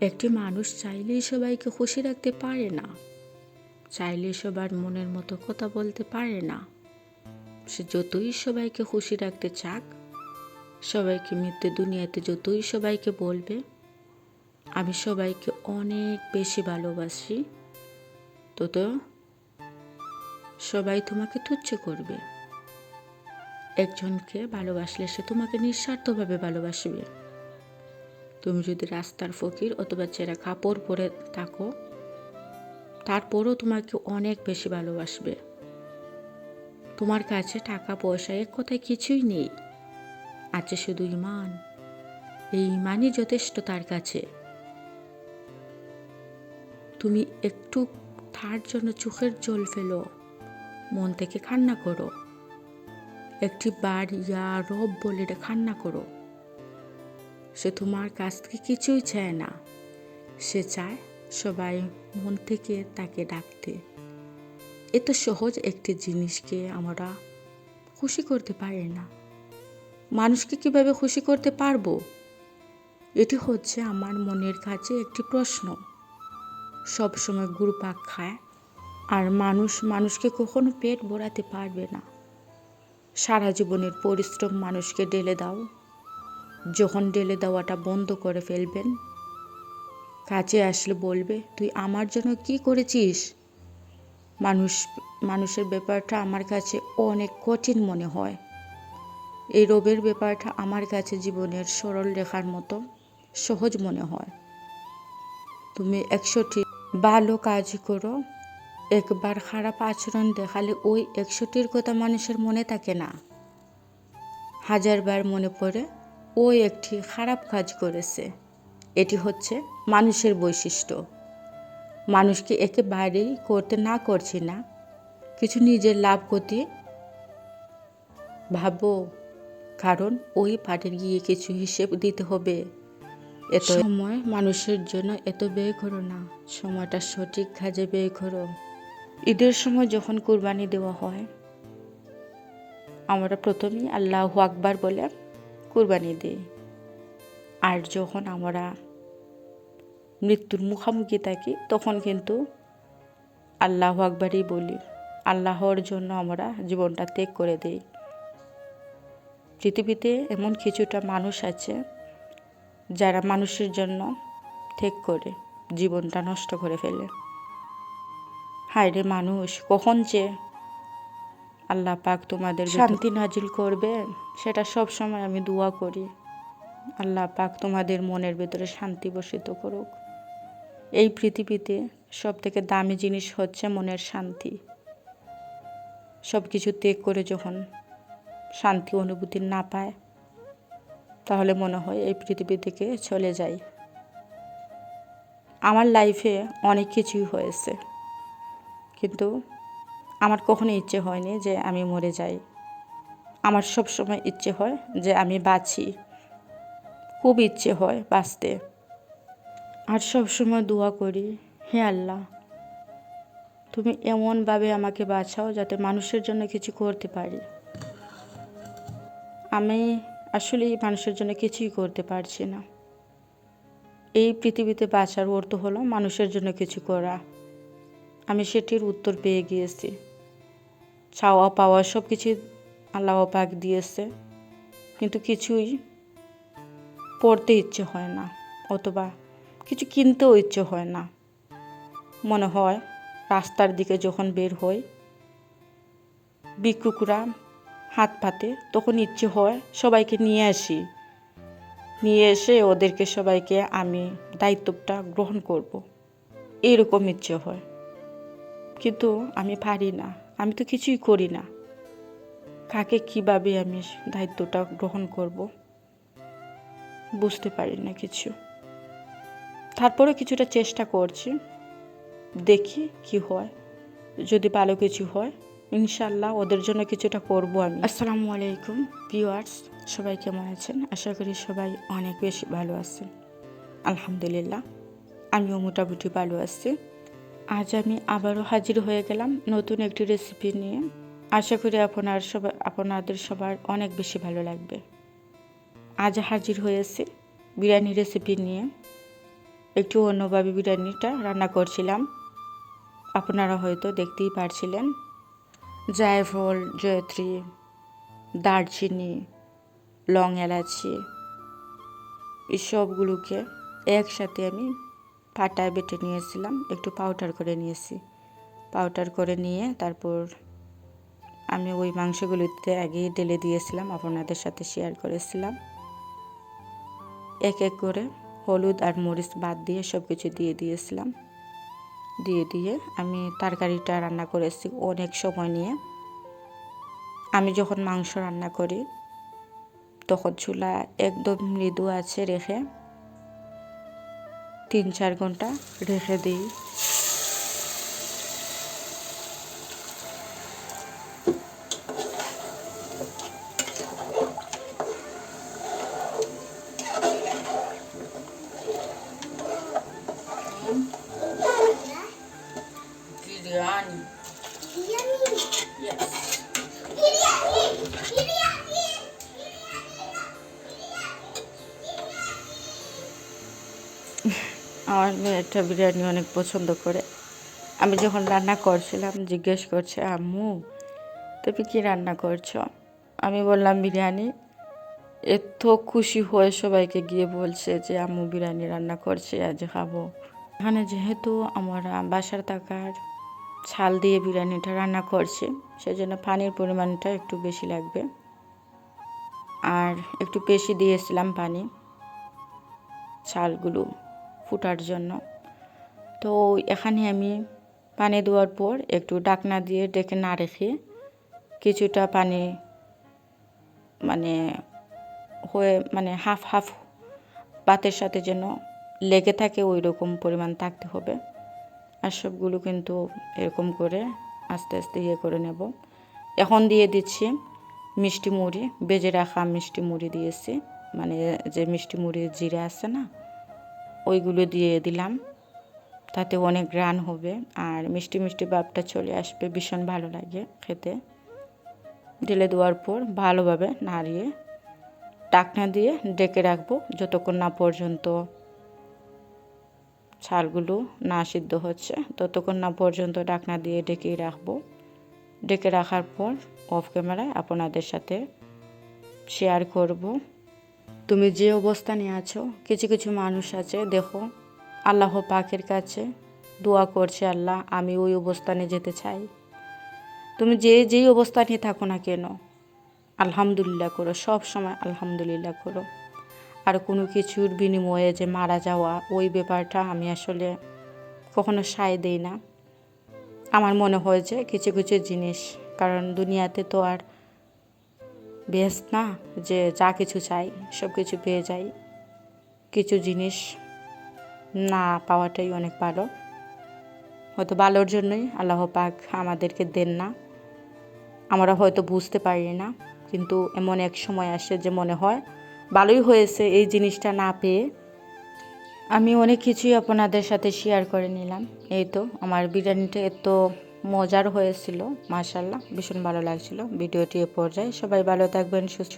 একটি মানুষ চাইলেই সবাইকে খুশি রাখতে পারে না, চাইলেই সবার মনের মতো কথা বলতে পারে না। সে যতই সবাইকে খুশি রাখতে চাক, সবাইকে মিথ্যে দুনিয়াতে যতই সবাইকে বলবে আমি সবাইকে অনেক বেশি ভালোবাসি, তত সবাই তোমাকে তুচ্ছ করবে। একজনকে ভালোবাসলে সে তোমাকে নিঃস্বার্থভাবে ভালোবাসবে। তুমি যদি রাস্তার ফকির অথবা ছেঁড়া কাপড় পরে থাকো, তারপরও তোমাকে অনেক বেশি ভালোবাসবে। তোমার কাছে টাকা পয়সা এক কথায় কিছুই নেই, আছে শুধু ঈমান। এই ঈমানই যথেষ্ট তার কাছে। তুমি একটু তার জন্য চোখের জল ফেলো, মন থেকে কান্না করো, একটি বার ইয়া রব বলে কান্না করো। সে তোমার কাছ থেকে কিছুই চায় না, সে চায় সবাই মন থেকে তাকে ডাকতে। এত সহজ একটি জিনিসকে আমরা খুশি করতে পারি না। মানুষকে কিভাবে খুশি করতে পারবো? এটি হচ্ছে আমার মনের কাছে একটি প্রশ্ন। সবসময় ঘুরপাক খায় আর মানুষকে কখনো পেট ভরাতে পারবে না। সারা জীবনের পরিশ্রম মানুষকে ঢেলে দাও, যখন ঢেলে দেওয়াটা বন্ধ করে ফেলবেন, কাছে আসলে বলবে তুই আমার জন্য কি করেছিস। মানুষের ব্যাপারটা আমার কাছে অনেক কঠিন মনে হয়। এই রবের ব্যাপারটা আমার কাছে জীবনের সরল রেখার মতো সহজ মনে হয়। তুমি 100টি ভালো কাজ করো, একবার খারাপ আচরণ দেখালে ওই 100টির কথা মানুষের মনে থাকে না, 1000বার মনে পড়ে ওই একটি খারাপ কাজ করেছে। এটি হচ্ছে মানুষের বৈশিষ্ট্য। মানুষকে একেবারেই করতে না করছি না, কিছু নিজের লাভ ক্ষতি ভাবো, কারণ ওই পার্টির গিয়ে কিছু হিসেব দিতে হবে। এত সময় মানুষের জন্য এত ব্যয় করো না, সময়টা সঠিক কাজে ব্যয় করো। ঈদের সময় যখন কুরবানি দেওয়া হয়, আমরা প্রথমেই আল্লাহু আকবার বলে কুরবানি দিই। আর যখন আমরা মৃত্যুর মুখোমুখি থাকি, তখন কিন্তু আল্লাহু আকবারই বলি। আল্লাহর জন্য আমরা জীবনটা ত্যাগ করে দিই। পৃথিবীতে এমন কিছুটা মানুষ আছে যারা মানুষের জন্য ত্যাগ করে জীবনটা নষ্ট করে ফেলে। হায় রে মানুষ, কখন যে আল্লাহ পাক তোমাদের শান্তি নাজিল করবে, সেটা সব সময় আমি দোয়া করি। আল্লাহ পাক তোমাদের মনের ভেতরে শান্তি বসিত করুক। এই পৃথিবীতে সবথেকে দামি জিনিস হচ্ছে মনের শান্তি। সব কিছু ত্যাগ করে যখন শান্তি অনুভূতি না পায়, তাহলে মনে হয় এই পৃথিবী থেকে চলে যাই। আমার লাইফে অনেক কিছুই হয়েছে, কিন্তু আমার কখনো ইচ্ছে হয়নি যে আমি মরে যাই। আমার সব সময় ইচ্ছে হয় যে আমি বাঁচি, খুব ইচ্ছে হয় বাঁচতে। আর সব সময় দোয়া করি, হে আল্লাহ, তুমি এমনভাবে আমাকে বাঁচাও যাতে মানুষের জন্য কিছু করতে পারি। আমি আসলে মানুষের জন্য কিছুই করতে পারছি না। এই পৃথিবীতে বাঁচার অর্থ হলো মানুষের জন্য কিছু করা। আমি সেটির উত্তর পেয়ে গিয়েছি। চাওয়া পাওয়া সব কিছুই আল্লাহ পাক দিয়েছে, কিন্তু কিছুই পড়তে ইচ্ছে হয় না, অথবা কিছু কিনতেও ইচ্ছে হয় না। মনে হয় রাস্তার দিকে যখন বের হই, ভিক্ষুকরা হাত পাতে, তখন ইচ্ছে হয় সবাইকে নিয়ে আসি, নিয়ে এসে ওদেরকে সবাইকে আমি দায়িত্বটা গ্রহণ করব, এরকম ইচ্ছে হয়। কিন্তু আমি পারি না, আমি তো কিছুই করি না। কাকে কিভাবে আমি দায়িত্বটা গ্রহণ করব বুঝতে পারি না কিছু। তারপরে কিছুটা চেষ্টা করছি, দেখি কি হয়। যদি ভালো কিছু হয়, ইনশাল্লাহ ওদের জন্য কিছুটা করব আমি। আসসালামু আলাইকুম ভিউয়ার্স, সবাই কেমন আছেন? আশা করি সবাই অনেক বেশি ভালো আছেন। আলহামদুলিল্লাহ, আমিও মোটামুটি ভালো আছি। আজ আমি আবারও হাজির হয়ে গেলাম নতুন একটি রেসিপি নিয়ে। আশা করি আপনাদের সবার অনেক বেশি ভালো লাগবে। আজ হাজির হয়েছি বিরিয়ানি রেসিপি নিয়ে। একটু অন্যভাবে বিরিয়ানিটা রান্না করছিলাম, আপনারা হয়তো দেখতেই পারছিলেন। জায়ফল, জয়ত্রী, দারচিনি, লং এলাচি এই সবগুলোকে একসাথে আমি পাটায় বেটে নিয়েছিলাম, একটু পাউডার করে নিয়েছি। পাউডার করে নিয়ে তারপর আমি ওই মাংসগুলিতে আগেই ঢেলে দিয়েছিলাম, আপনাদের সাথে শেয়ার করেছিলাম। এক এক করে হলুদ আর মরিচ বাদ দিয়ে সব কিছু দিয়ে দিয়েছিলাম। দিয়ে আমি তরকারিটা রান্না করেছি অনেক সময় নিয়ে। আমি যখন মাংস রান্না করি তখন চুলা একদম মৃদু আছে রেখে 3-4 ঘন্টা রেখে দিই। Biryani. Yes. আমার মেয়েটা বিরিয়ানি অনেক পছন্দ করে। আমি যখন রান্না করছিলাম জিজ্ঞেস করছে, আম্মু তুমি কি রান্না করছো? আমি বললাম বিরিয়ানি। এত খুশি হয়ে সবাইকে গিয়ে বলছে যে আম্মু বিরিয়ানি রান্না করছে, আজ খাবো। এখানে যেহেতু আমরা বাসার টাকার ছাল দিয়ে বিরিয়ানিটা রান্না করছি, সেজন্য পানির পরিমাণটা একটু বেশি লাগবে, আর একটু বেশি দিয়েছিলাম পানি চালগুলো ফুটার জন্য। তো এখানে আমি পানি দেওয়ার পর একটু ঢাকনা দিয়ে ডেকে না রেখে কিছুটা পানি মানে হাফ হাফ ভাতের সাথে যেন লেগে থাকে ওই রকম পরিমাণ থাকতে হবে। আর সবগুলো কিন্তু এরকম করে আস্তে আস্তে করে নেব। এখন দিয়ে দিচ্ছি মিষ্টি মুড়ি, বেজে রাখা মিষ্টি মুড়ি দিয়েছি, মানে যে মিষ্টি মুড়ি জিরা আছে না, ওইগুলো দিয়ে দিলাম। তাতে অনেক গ্রান হবে আর মিষ্টি মিষ্টি ভাবটা চলে আসবে, ভীষণ ভালো লাগে খেতে। ঢেলে দেওয়ার পর ভালোভাবে নাড়িয়ে ঢাকনা দিয়ে ডেকে রাখবো যতক্ষণ না পর্যন্ত চালগুলো না সিদ্ধ হচ্ছে, ততক্ষণ না পর্যন্ত ঢাকনা দিয়ে ডেকেই রাখবো। ডেকে রাখার পর অফ ক্যামেরায় আপনাদের সাথে শেয়ার করব তুমি যে অবস্থানে আছো। কিছু কিছু মানুষ আছে দেখো আল্লাহ পাকের কাছে দোয়া করছে, আল্লাহ আমি ওই অবস্থানে যেতে চাই। তুমি যেই অবস্থানে থাকো না কেন আলহামদুলিল্লাহ করো, সব সময় আলহামদুলিল্লাহ করো। আর কোনো কিছুর বিনিময়ে যে মারা যাওয়া ওই ব্যাপারটা আমি আসলে কখনো সায় দেই না। আমার মনে হয় যে কিছু কিছু জিনিস, কারণ দুনিয়াতে তো আর বেশ না যে যা কিছু চাই সব কিছু পেয়ে যাই। কিছু জিনিস না পাওয়াটাই অনেক ভালো। হয়তো ভালোর জন্যই আল্লাহ পাক আমাদেরকে দেন না, আমরা হয়তো বুঝতে পারি না, কিন্তু এমন এক সময় আসে যে মনে হয় ভালোই হয়েছে এই জিনিসটা না পেয়ে। আমি অনেক কিছুই আপনাদের সাথে শেয়ার করে নিলাম। এই তো আমার বিরিয়ানিটা এত মজার হয়েছিল, মাশাআল্লাহ ভীষণ ভালো লাগছিল। ভিডিওটি এ পর্যায়ে সবাই ভালো থাকবেন, সুস্থ